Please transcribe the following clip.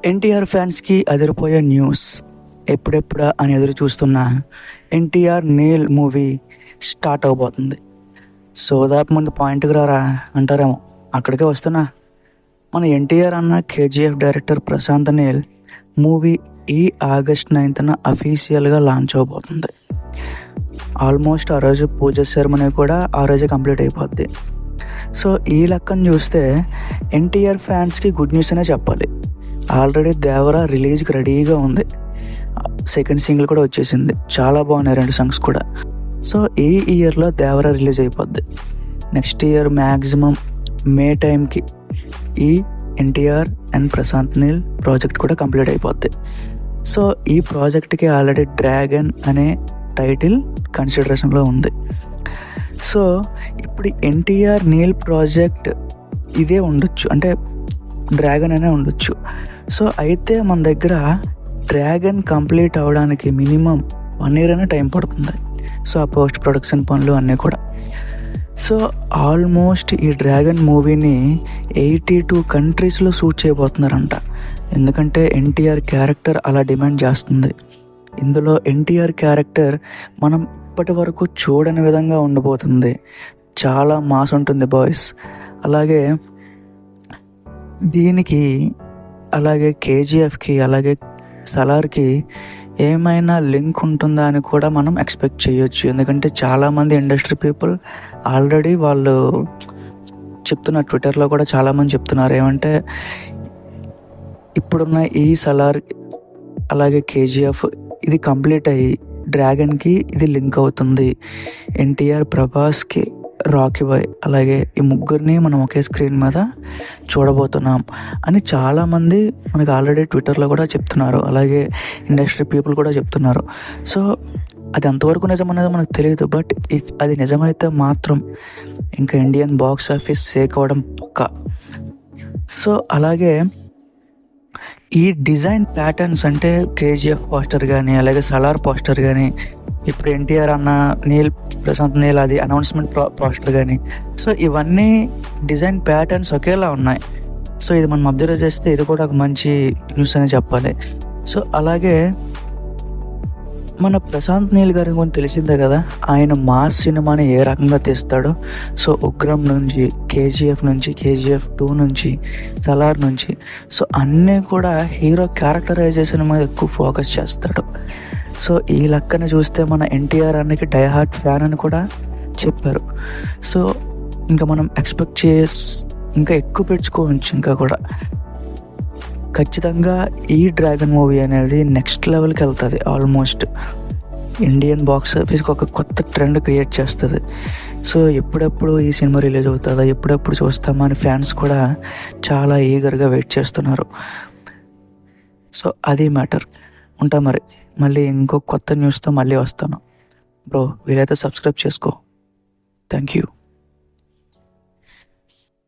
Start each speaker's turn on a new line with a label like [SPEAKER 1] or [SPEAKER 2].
[SPEAKER 1] ఎన్టీఆర్ ఫ్యాన్స్కి అదిరిపోయే న్యూస్. ఎప్పుడెప్పుడా అని ఎదురు చూస్తున్న ఎన్టీఆర్ నీల్ మూవీ స్టార్ట్ అవబోతుంది. సోదాపు ముందు పాయింట్కి రారా అంటారేమో, అక్కడికే వస్తున్నా. మన ఎన్టీఆర్ అన్న KGF director Prashanth Neel movie ఈ ఆగస్ట్ 9న అఫీషియల్గా లాంచ్ అవబోతుంది. ఆల్మోస్ట్ ఆ రోజు పూజ సెరమనీ కూడా ఆ రోజే కంప్లీట్ అయిపోద్ది. సో ఈ లెక్కను చూస్తే ఎన్టీఆర్ ఫ్యాన్స్కి గుడ్ న్యూస్ అనే చెప్పాలి. ఆల్రెడీ దేవరా రిలీజ్కి రెడీగా ఉంది. సెకండ్ సింగిల్ కూడా వచ్చేసింది. చాలా బాగున్నాయి 2 సాంగ్స్ కూడా. సో ఈ ఇయర్లో దేవరా రిలీజ్ అయిపోద్ది. నెక్స్ట్ ఇయర్ మ్యాక్సిమం మే టైంకి ఈ ఎన్టీఆర్ అండ్ ప్రశాంత్ నీల్ ప్రాజెక్ట్ కూడా కంప్లీట్ అయిపోద్ది. సో ఈ ప్రాజెక్ట్కి ఆల్రెడీ డ్రాగన్ అనే టైటిల్ కన్సిడరేషన్లో ఉంది. సో ఇప్పుడు ఎన్టీఆర్ నీల్ ప్రాజెక్ట్ ఇదే ఉండొచ్చు, అంటే డ్రాగన్ అనే ఉండొచ్చు. సో అయితే మన దగ్గర డ్రాగన్ కంప్లీట్ అవ్వడానికి మినిమం 1 year అనే టైం పడుతుంది. సో ఆ పోస్ట్ ప్రొడక్షన్ పనులు అన్నీ కూడా. సో ఆల్మోస్ట్ ఈ డ్రాగన్ మూవీని 82 కంట్రీస్లో షూట్ చేయబోతున్నారంట. ఎందుకంటే ఎన్టీఆర్ క్యారెక్టర్ అలా డిమాండ్ చేస్తుంది. ఇందులో ఎన్టీఆర్ క్యారెక్టర్ మనం ఇప్పటి వరకు చూడని విధంగా ఉండబోతుంది. చాలా మాస్ ఉంటుంది బాయ్స్. అలాగే దీనికి అలాగే కేజీఎఫ్కి అలాగే సలార్కి ఏమైనా లింక్ ఉంటుందా అని కూడా మనం ఎక్స్పెక్ట్ చేయొచ్చు. ఎందుకంటే చాలామంది ఇండస్ట్రీ పీపుల్ ఆల్రెడీ వాళ్ళు చెప్తున్నారు, ట్విట్టర్లో కూడా చాలామంది చెప్తున్నారు ఏమంటే ఇప్పుడున్న ఈ సలార్ అలాగే కేజీఎఫ్ ఇది కంప్లీట్ అయ్యి డ్రాగన్కి ఇది లింక్ అవుతుంది. ఎన్టీఆర్, ప్రభాస్కి, రాకీ బాయ్ అలాగే ఈ ముగ్గురిని మనం ఒకే స్క్రీన్ మీద చూడబోతున్నాం అని చాలామంది మనకి ఆల్రెడీ ట్విట్టర్లో కూడా చెప్తున్నారు. అలాగే ఇండస్ట్రీ పీపుల్ కూడా చెప్తున్నారు. సో అది ఎంతవరకు నిజం అనేది మనకు తెలియదు. బట్ అది నిజమైతే మాత్రం ఇంకా ఇండియన్ బాక్స్ ఆఫీస్ షేక్ అవ్వడం పక్కా. సో అలాగే ఈ డిజైన్ ప్యాటర్న్స్ అంటే కేజీఎఫ్ పోస్టర్ కానీ అలాగే సలార్ పోస్టర్ కానీ ఇప్పుడు ఎన్టీఆర్ అన్న ప్రశాంత్ నీల్ అది అనౌన్స్మెంట్ పోస్టర్ కానీ, సో ఇవన్నీ డిజైన్ ప్యాటర్న్స్ ఒకేలా ఉన్నాయి. సో ఇది మనం అబ్జర్వ్ చేస్తే ఇది కూడా ఒక మంచి న్యూస్ అని చెప్పాలి. సో అలాగే మన ప్రశాంత్ నీల్ గారి గురించి తెలిసిందే కదా, ఆయన మాస్ సినిమాని ఏ రకంగా తీస్తాడో. సో ఉగ్రం నుంచి, కేజీఎఫ్ నుంచి, కేజీఎఫ్ 2 నుంచి, సలార్ నుంచి, సో అన్నీ కూడా హీరో క్యారెక్టరైజేషన్ మీద ఎక్కువ ఫోకస్ చేస్తాడు. సో ఈ లెక్కన చూస్తే మన ఎన్టీఆర్ అన్నకి డైహార్ట్ ఫ్యాన్ అని కూడా చెప్పారు. సో ఇంకా మనం ఎక్స్పెక్ట్ ఇంకా ఎక్కువ పెంచుకోవచ్చు. ఇంకా కూడా ఖచ్చితంగా ఈ డ్రాగన్ మూవీ అనేది నెక్స్ట్ లెవెల్కి వెళ్తుంది. ఆల్మోస్ట్ ఇండియన్ బాక్స్ ఆఫీస్కి ఒక కొత్త ట్రెండ్ క్రియేట్ చేస్తుంది. సో ఎప్పుడెప్పుడు ఈ సినిమా రిలీజ్ అవుతుందా, ఎప్పుడెప్పుడు చూస్తామా అని ఫ్యాన్స్ కూడా చాలా ఈగర్గా వెయిట్ చేస్తున్నారు. సో అది మ్యాటర్. ఉంటా మరి, మళ్ళీ ఇంకో కొత్త న్యూస్తో మళ్ళీ వస్తాను. బ్రో వీలైతే సబ్స్క్రైబ్ చేసుకో. Thank you.